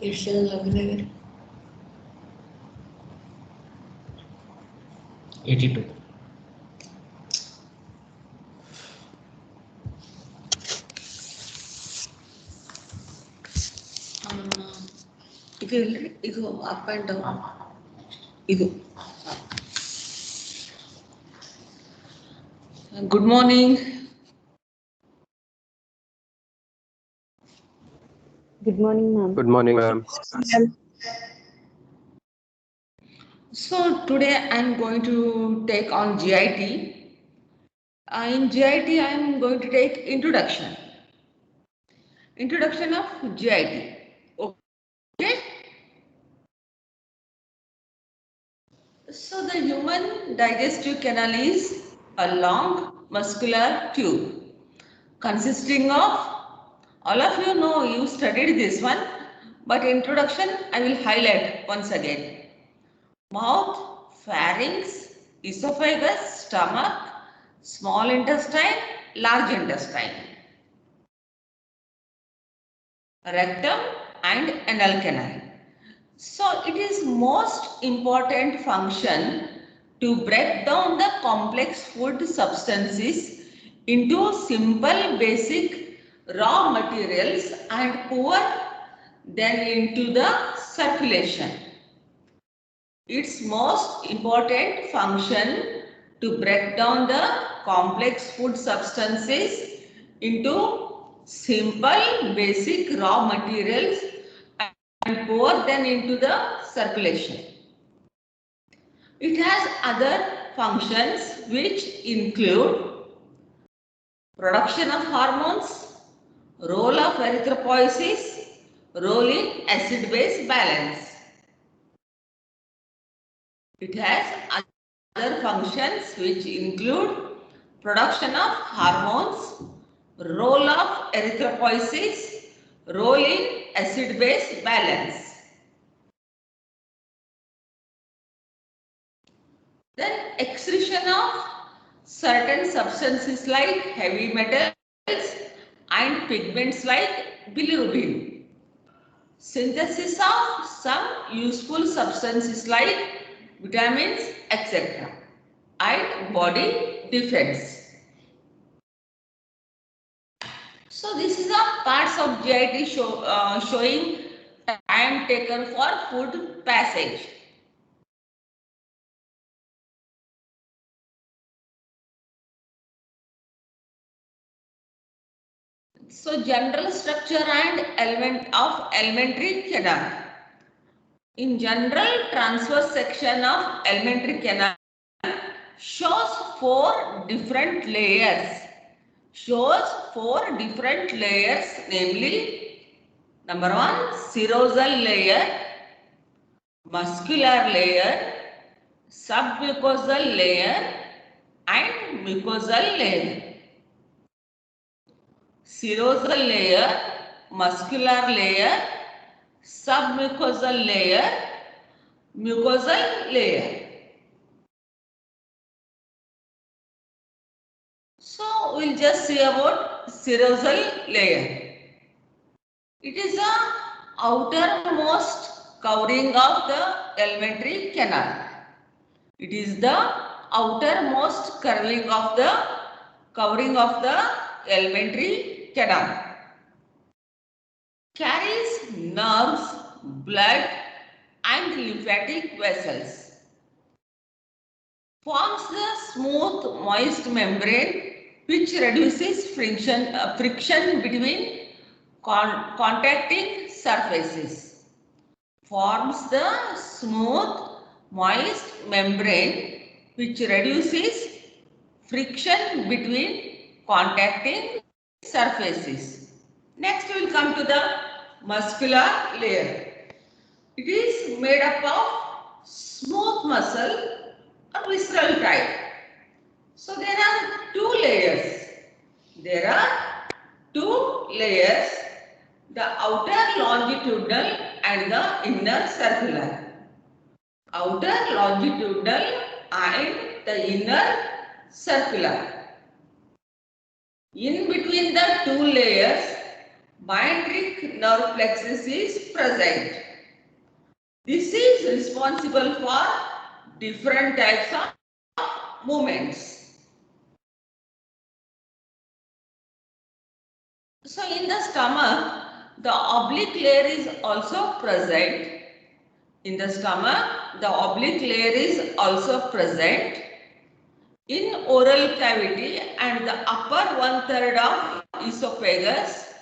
It's 11. 82. Igo up and down. Igo. Good morning. Good morning, ma'am. Good morning, ma'am. So today I'm going to take on GIT. In GIT I'm going to take introduction. Introduction of GIT. Okay. So the human digestive canal is a long muscular tube consisting of, all of you know, you studied this one, but introduction I will highlight once again. Mouth, pharynx, esophagus, stomach, small intestine, large intestine, rectum and anal canal. So it is most important function to break down the complex food substances into simple basic raw materials and pour them into the circulation. Its most important function to break down the complex food substances into simple basic raw materials and pour them into the circulation. It has other functions which include production of hormones, role of erythropoiesis, role in acid-base balance. It has other functions which include production of hormones, role of erythropoiesis, role in acid-base balance. Then excretion of certain substances like heavy metals and pigments like bilirubin. Synthesis of some useful substances like vitamins, etc. and body defense. So this is the parts of GIT showing time taken for food passage. So general structure and element of alimentary canal. In general, transverse section of alimentary canal shows four different layers. Namely, number one, serosal layer, muscular layer, submucosal layer, and mucosal layer. Serosal layer, muscular layer, submucosal layer, mucosal layer. So we'll just see about serosal layer. It is the outermost covering of the alimentary canal. It is the outermost covering of the alimentary canal. Carries nerves, blood and lymphatic vessels. Forms the smooth moist membrane which reduces friction between contacting surfaces. Forms the smooth moist membrane which reduces friction between contacting surfaces. Next we will come to the muscular layer. It is made up of smooth muscle or visceral type. So there are two layers. The outer longitudinal and the inner circular. Outer longitudinal and the inner circular. In between the two layers, Myendric nerve plexus is present. This is responsible for different types of movements. So in the stomach, the oblique layer is also present. In the stomach, the oblique layer is also present. In oral cavity and the upper one-third of esophagus,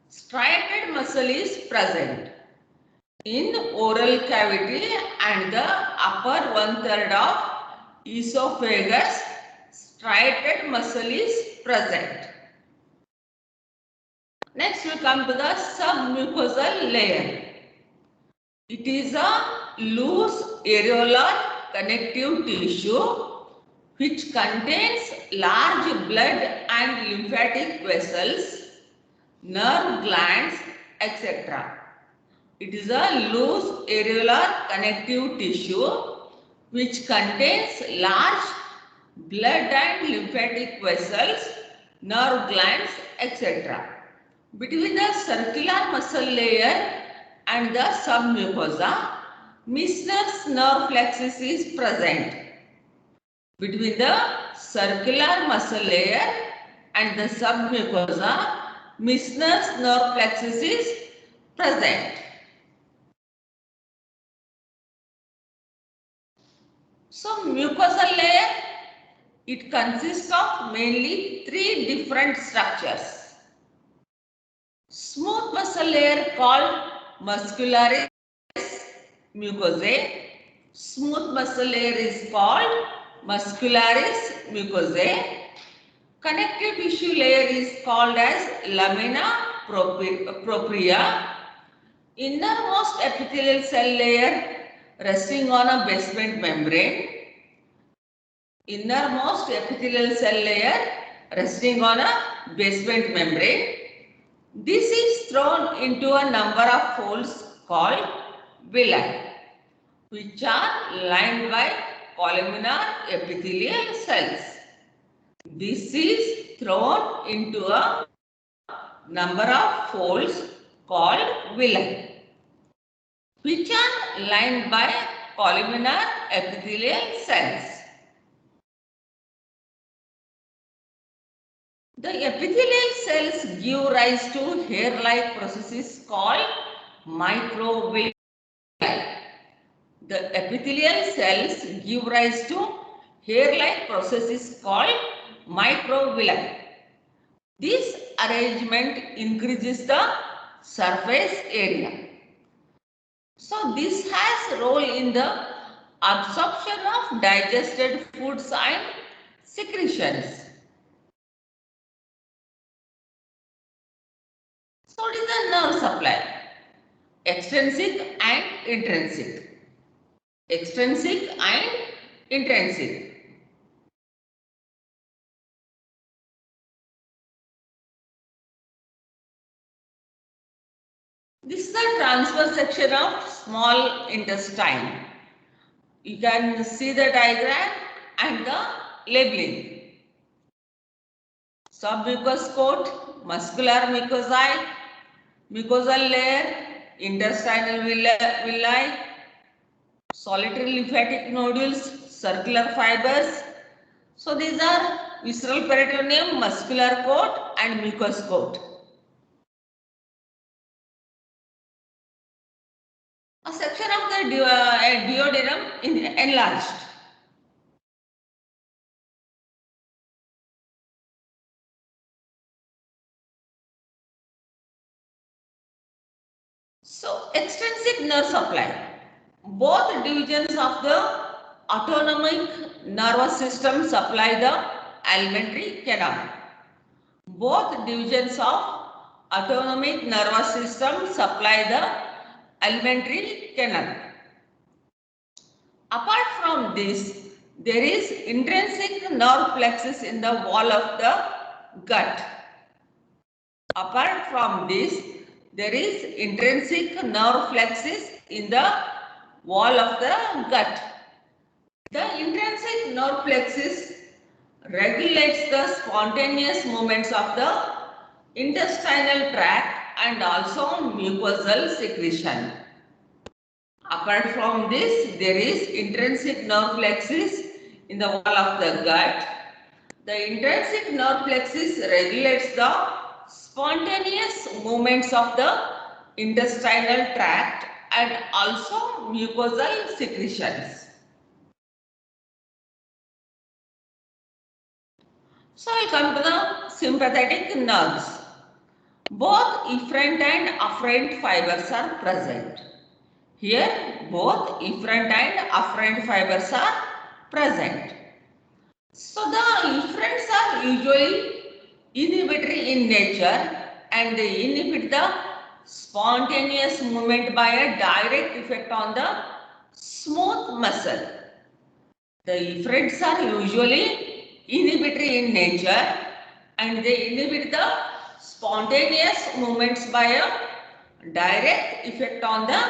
striated muscle is present. In oral cavity and the upper one-third of esophagus, striated muscle is present. Next we come to the submucosal layer. It is a loose areolar connective tissue which contains large blood and lymphatic vessels, nerve glands, etc. It is a loose areolar connective tissue which contains large blood and lymphatic vessels, nerve glands, etc. Between the circular muscle layer and the submucosa, Meissner's nerve plexus is present. Between the circular muscle layer and the submucosa, Meissner's nerve plexus is present. So, mucosal layer, it consists of mainly three different structures. Smooth muscle layer called muscularis mucosae. Smooth muscle layer is called muscularis mucosae. Connective tissue layer is called as lamina propria. Innermost epithelial cell layer resting on a basement membrane. Innermost epithelial cell layer resting on a basement membrane. This is thrown into a number of folds called villi, which are lined by columnar epithelial cells. This is thrown into a number of folds called villi, which are lined by columnar epithelial cells. The epithelial cells give rise to hair-like processes called microvilli. The epithelial cells give rise to hair-like processes called microvilli. This arrangement increases the surface area. So this has a role in the absorption of digested foods and secretions. So what is the nerve supply? Extrinsic and intrinsic. Extrinsic and intrinsic. This is the transverse section of small intestine. You can see the diagram and the labeling. Submucous coat, muscular mucosae, mucosal layer, intestinal villi, solitary lymphatic nodules, circular fibers. So these are visceral peritoneum, muscular coat and mucous coat. A section of the duodenum enlarged. So extrinsic nerve supply. Both divisions of the autonomic nervous system supply the alimentary canal. Both divisions of autonomic nervous system supply the alimentary canal. Apart from this, there is intrinsic nerve plexus in the wall of the gut. Apart from this, there is intrinsic nerve plexus in the wall of the gut. The intrinsic nerve plexus regulates the spontaneous movements of the intestinal tract and also mucosal secretion. Apart from this, there is intrinsic nerve plexus in the wall of the gut. The intrinsic nerve plexus regulates the spontaneous movements of the intestinal tract and also mucosal secretions. So we come to the sympathetic nerves. Both efferent and afferent fibers are present. Here both efferent and afferent fibers are present. So the efferents are usually inhibitory in nature and they inhibit the spontaneous movement by a direct effect on the smooth muscle. The efferents are usually inhibitory in nature and they inhibit the spontaneous movements by a direct effect on the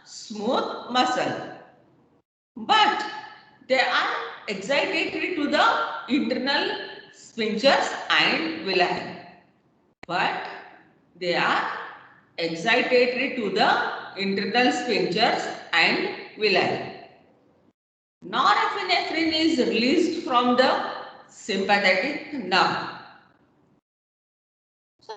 smooth muscle. But they are excitatory to the internal sphincters and villi. But they are excitatory to the internal sphincters and villi. Norepinephrine is released from the sympathetic nerve. So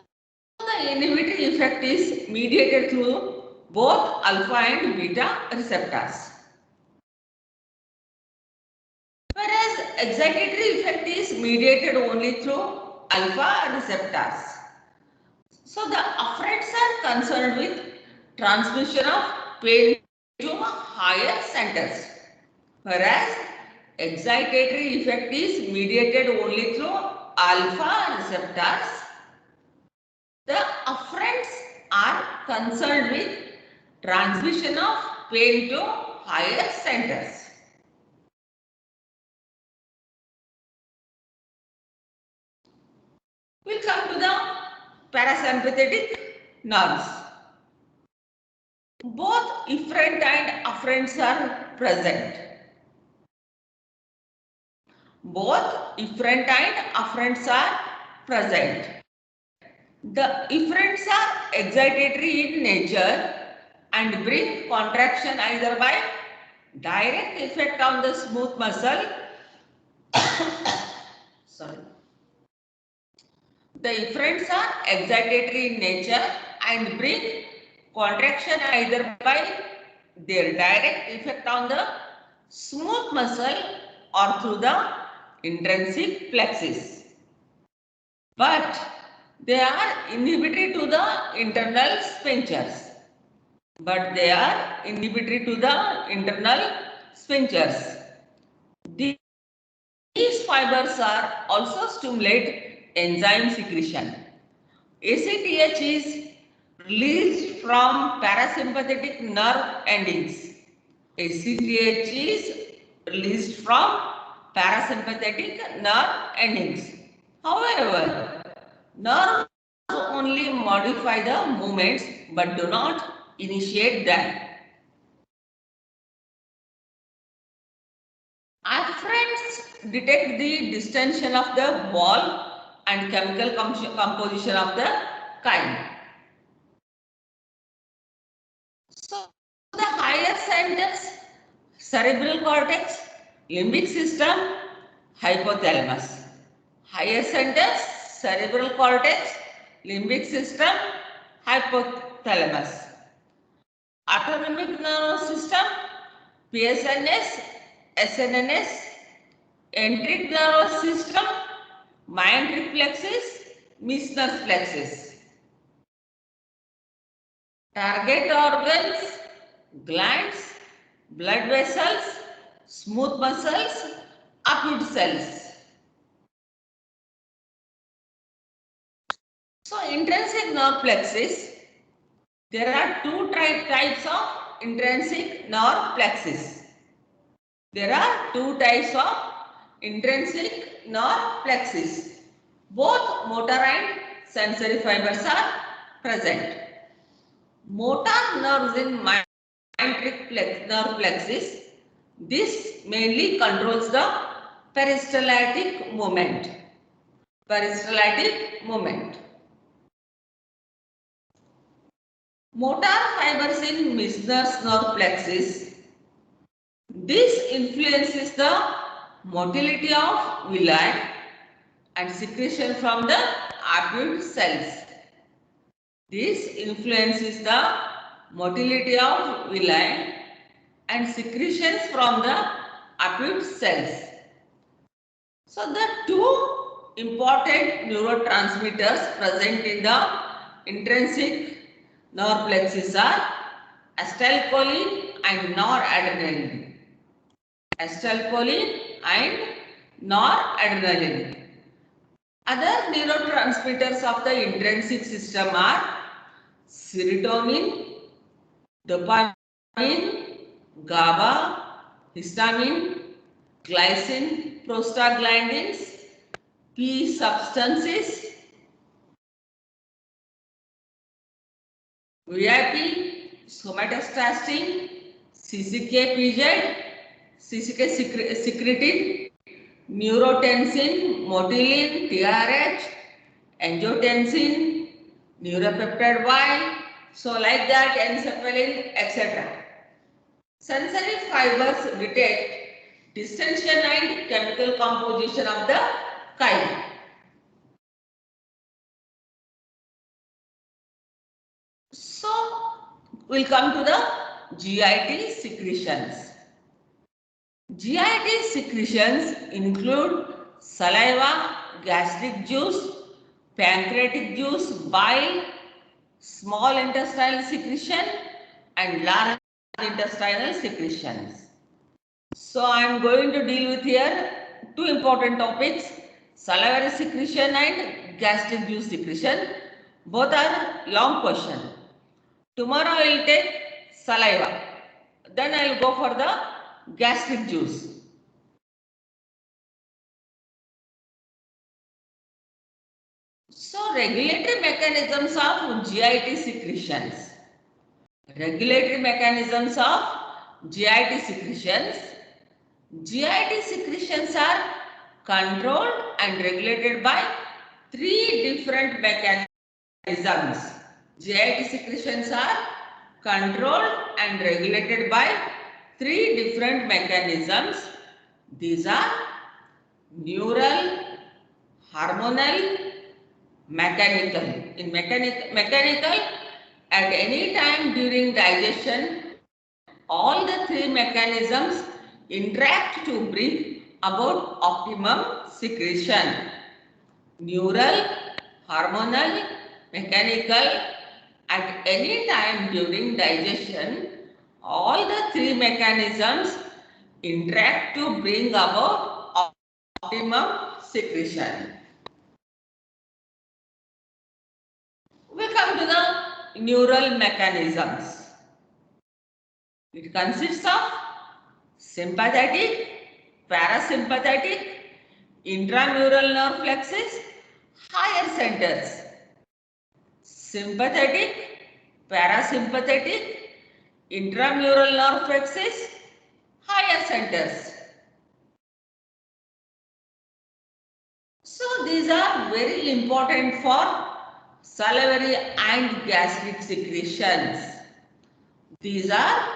the inhibitory effect is mediated through both alpha and beta receptors. Whereas excitatory effect is mediated only through alpha receptors. So the afferents are concerned with transmission of pain to higher centers. Whereas excitatory effect is mediated only through alpha receptors. The afferents are concerned with transmission of pain to higher centers. We'll come to the parasympathetic nerves. Both efferent and afferents are present. Both efferent and afferents are present. The efferents are excitatory in nature and bring contraction either by direct effect on the smooth muscle. Sorry. The efferents are excitatory in nature and bring contraction either by their direct effect on the smooth muscle or through the intrinsic plexus. But they are inhibitory to the internal sphincters. These fibers are also stimulate enzyme secretion. ACTH is released from parasympathetic nerve endings. ACTH is released from parasympathetic nerve endings. However, nerves only modify the movements but do not initiate them. Afferents detect the distension of the wall and chemical composition of the chyme. So, the higher centers, cerebral cortex, limbic system, hypothalamus. Higher centers, cerebral cortex, limbic system, hypothalamus. Autonomic nervous system, PSNS, SNNS, enteric nervous system, myenteric plexus, Meissner's plexus. Target organs, glands, blood vessels, smooth muscles, acute cells. So, intrinsic nerve plexus, there are two types of intrinsic nerve plexus. There are two types of intrinsic nerve plexus. Both motor and sensory fibers are present. Motor nerves in myenteric nerve plexus. This mainly controls the peristaltic movement. Peristaltic movement. Motor fibers in Meissner's nerve plexus. This influences the motility of villi and secretion from the apute cells. This influences the motility of villi and secretions from the apute cells. So the two important neurotransmitters present in the intrinsic nerve plexus are acetylcholine and noradrenaline. Acetylcholine and noradrenaline. Other neurotransmitters of the intrinsic system are serotonin, dopamine, GABA, histamine, glycine, prostaglandins, P substances, VIP, somatostatin, CCK-PZ, CCK secretin, neurotensin, motilin, TRH, angiotensin, neuropeptide Y, so like that, encephalin, etc. Sensory fibers detect distension and chemical composition of the chyme. So, we'll come to the GIT secretions. GIT secretions include saliva, gastric juice, pancreatic juice, bile, small intestinal secretion and large intestinal secretions. So I am going to deal with here two important topics, salivary secretion and gastric juice secretion. Both are long question. Tomorrow I will take saliva. Then I will go for the gastric juice. So regulatory mechanisms of GIT secretions. Regulatory mechanisms of GIT secretions. GIT secretions are controlled and regulated by three different mechanisms. GIT secretions are controlled and regulated by three different mechanisms. These are neural, hormonal, mechanical. In mechanical, at any time during digestion, all the three mechanisms interact to bring about optimum secretion. Neural, hormonal, mechanical, at any time during digestion, all the three mechanisms interact to bring about optimum secretion. We come to the neural mechanisms. It consists of sympathetic, parasympathetic, intramural nerve plexus, higher centers. Sympathetic, parasympathetic, intramural nerve plexus, higher centers. So these are very important for salivary and gastric secretions. These are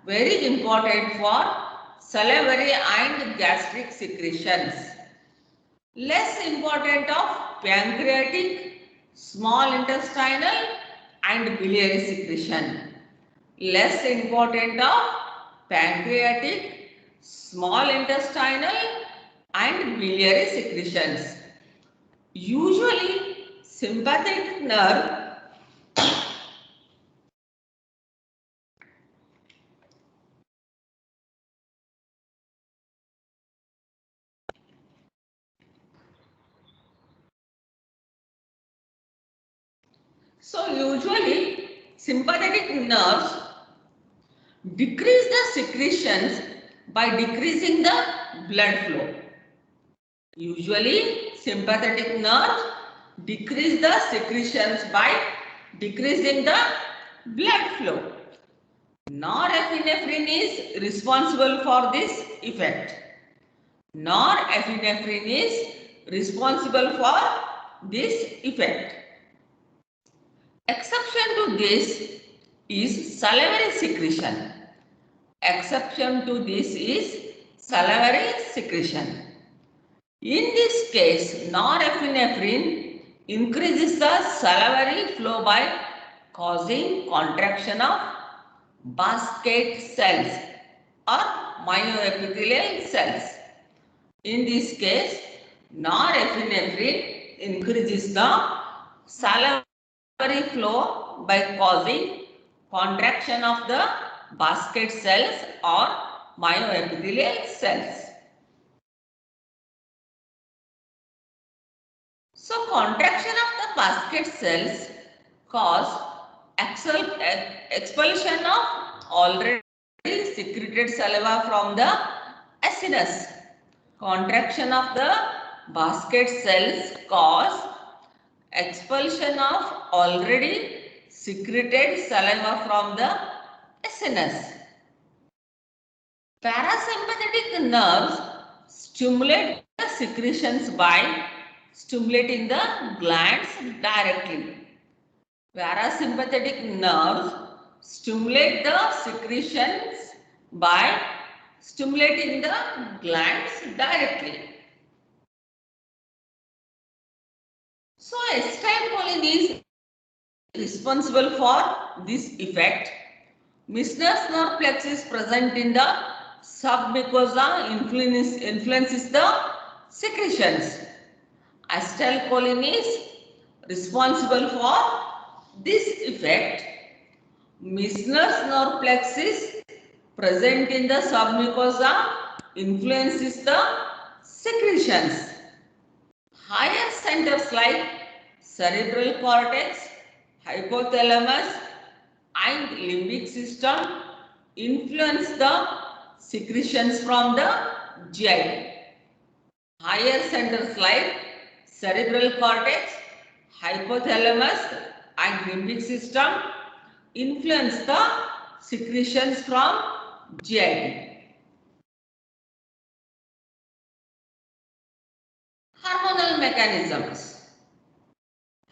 very important for salivary and gastric secretions. Less important of pancreatic, small intestinal and biliary secretion. Less important of pancreatic, small intestinal and biliary secretions. Usually sympathetic nerve usually sympathetic nerves decrease the secretions by decreasing the blood flow. Usually sympathetic nerves decrease the secretions by decreasing the blood flow. Norepinephrine is responsible for this effect. Norepinephrine is responsible for this effect. Exception to this is salivary secretion. Exception to this is salivary secretion. In this case, norepinephrine increases the salivary flow by causing contraction of basket cells or myoepithelial cells. In this case, norepinephrine increases the salivary flow by causing contraction of the basket cells or myoepithelial cells. So, contraction of the basket cells cause expulsion of already secreted saliva from the acinus. Contraction of the basket cells cause expulsion of already secreted saliva from the acinus. Parasympathetic nerves stimulate the secretions by stimulating the glands directly. Parasympathetic nerves stimulate the secretions by stimulating the glands directly. So, acetylcholine is responsible for this effect. Meissner's nerve plexus present in the submucosa influences the secretions. Acetylcholine is responsible for this effect. Meissner's nerve plexus present in the submucosa influences the secretions. Higher centers like cerebral cortex, hypothalamus and limbic system influence the secretions from the GIT. Higher centers like cerebral cortex, hypothalamus and limbic system influence the secretions from GIT. Hormonal mechanisms.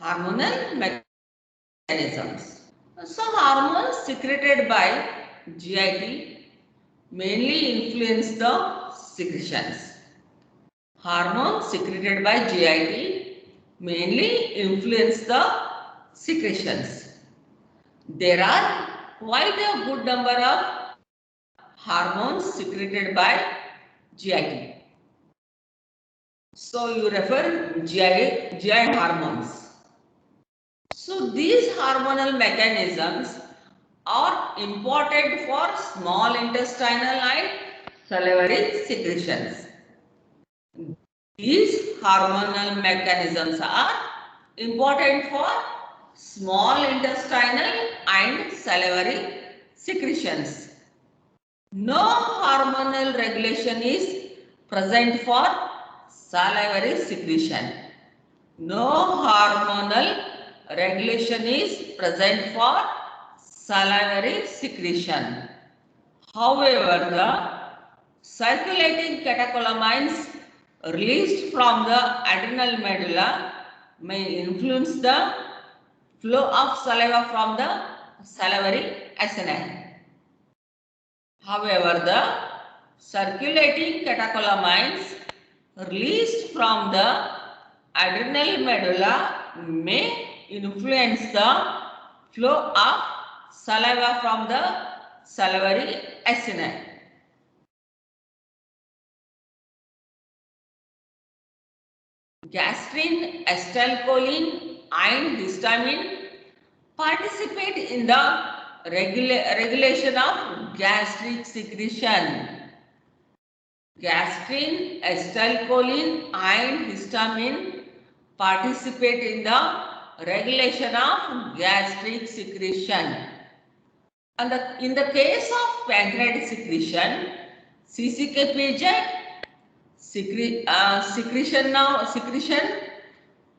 Hormonal mechanisms. So, hormones secreted by GIT mainly influence the secretions. Hormones secreted by GIT mainly influence the secretions. There are quite a good number of hormones secreted by GIT. So, you refer GI hormones. So, these hormonal mechanisms are important for small intestinal and salivary secretions. These hormonal mechanisms are important for small intestinal and salivary secretions. No hormonal regulation is present for salivary secretion. No hormonal regulation is present for salivary secretion. However, the circulating catecholamines released from the adrenal medulla may influence the flow of saliva from the salivary acidic. However, the circulating catecholamines released from the adrenal medulla may influence the flow of saliva from the salivary acidic. Gastrin, acetylcholine and histamine participate in the regulation of gastric secretion. Gastrin, acetylcholine and histamine participate in the regulation of gastric secretion. And in the case of pancreatic secretion, CCK-PJ secretion,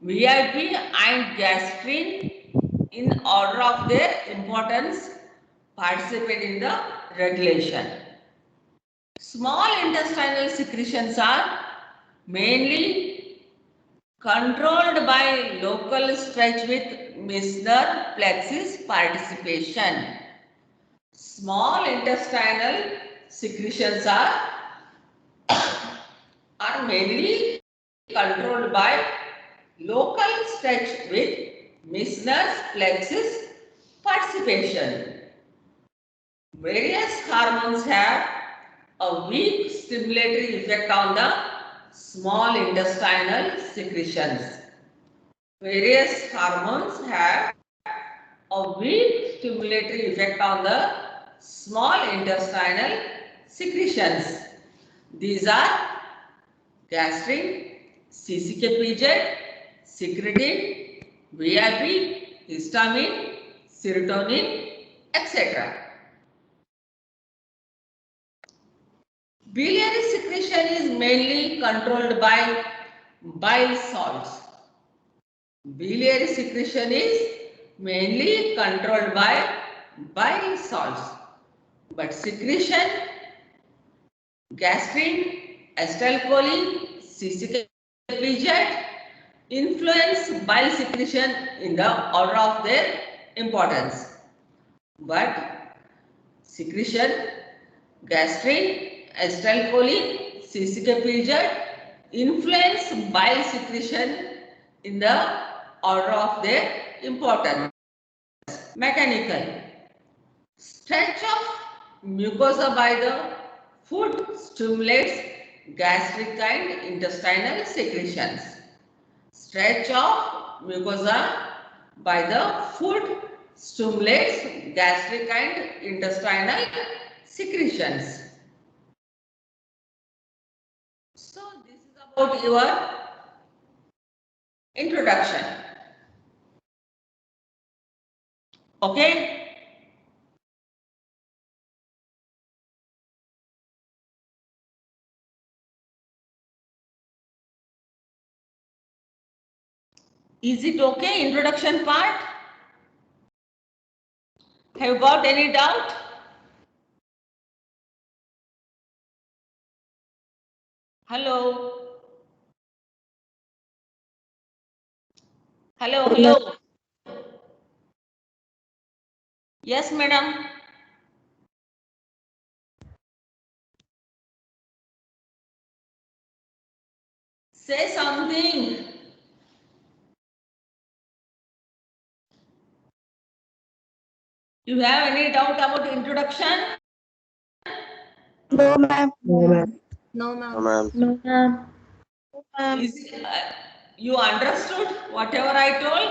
VIP and gastrin in order of their importance participate in the regulation. Small intestinal secretions are mainly controlled by local stretch with Meissner plexus participation. Small intestinal secretions are mainly controlled by local stretch with Meissner's plexus participation. Various hormones have a weak stimulatory effect on the small intestinal secretions. Various hormones have a weak stimulatory effect on the small intestinal secretions. These are gastrin, CCK-PZ, secretin, VIP, histamine, serotonin, etc. Biliary secretion is mainly controlled by bile salts. Biliary secretion is mainly controlled by bile salts. But secretion, gastrin, acetylcholine, CCK-PZ influence bile secretion in the order of their importance. But secretion, gastrin, acetylcholine, CCK-PZ influence bile secretion in the order of their importance. Mechanical. Stretch of mucosa by the food stimulates gastric and intestinal secretions. Stretch of mucosa by the food stimulates gastric and intestinal secretions. So this is about your introduction. Okay? Is it okay, introduction part? Have you got any doubt? Hello? Hello, hello. Yes, madam. Say something. You have any doubt about introduction? No, ma'am. No, ma'am. No, ma'am. No, ma'am. No, ma'am. No, ma'am. You understood whatever I told?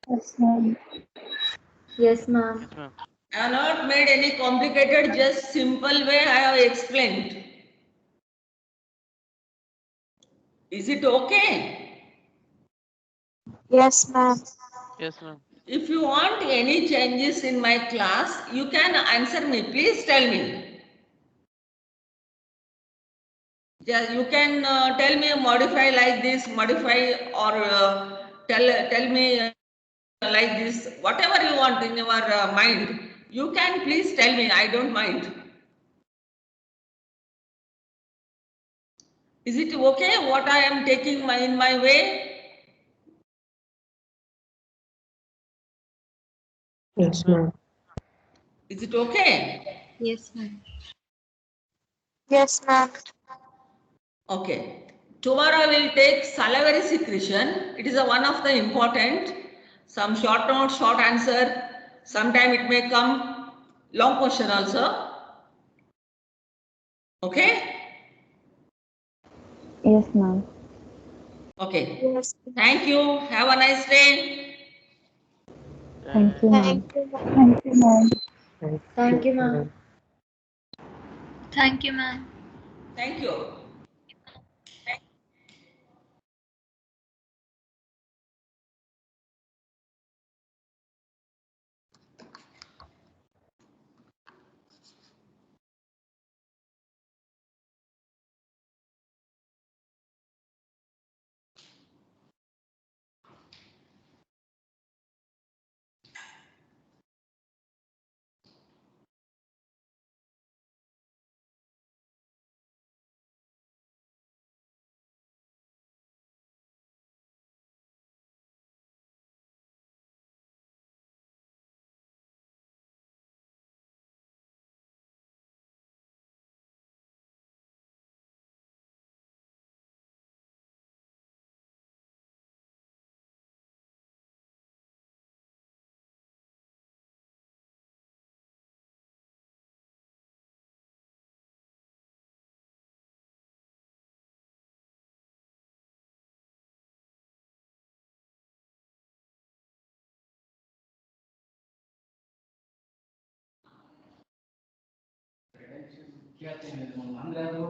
Yes, ma'am. Yes, ma'am. Yes, ma'am. I have not made any complicated, just simple way I have explained. Is it okay? Yes, ma'am. Yes, ma'am. If you want any changes in my class, you can answer me. Please tell me. Yeah, you can tell me modify like this, modify or tell me like this, whatever you want in your mind. You can please tell me. I don't mind. Is it okay what I am taking in my way? Yes, ma'am. Is it okay? Yes, ma'am. Yes, ma'am. Okay. Tomorrow I will take salivary secretion. It is one of the important. Some short note, short answer. Sometime it may come long question also. Okay? Yes, ma'am. Okay. Yes. Thank you. Have a nice day. Thank you, ma'am. Thank Thank you, ma'am. Thank you, ma'am. ma'am. Thank you, ma'am. Thank you. ಕೇಳ್ತೀನಿ ಅಂದ್ರೆ ಅದು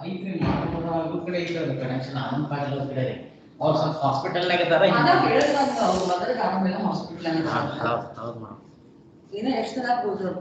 ಐತ್ರಿ ಮಾನವರ ಅವ್ರ ಕಡೆ ಐತೆ ಅದು connection Anand Patil ಅವ್ರ ಕಡೆ ಅವ್ರು ಸ್ವಲ್ಪ ಹಾಸ್ಪಿಟಲ್ನಾಗ ಇದ್ದಾರೆ. ಅವ್ರ ಮದ್ರಿಗೆ ಆಮೇಲೆ ಹಾಸ್ಪಿಟಲ್ ಹೌದು ಹೌದು ಮೇಡಮ್. ಏನೋ ಎಷ್ಟು ಸಲ ಕೂತ್ರು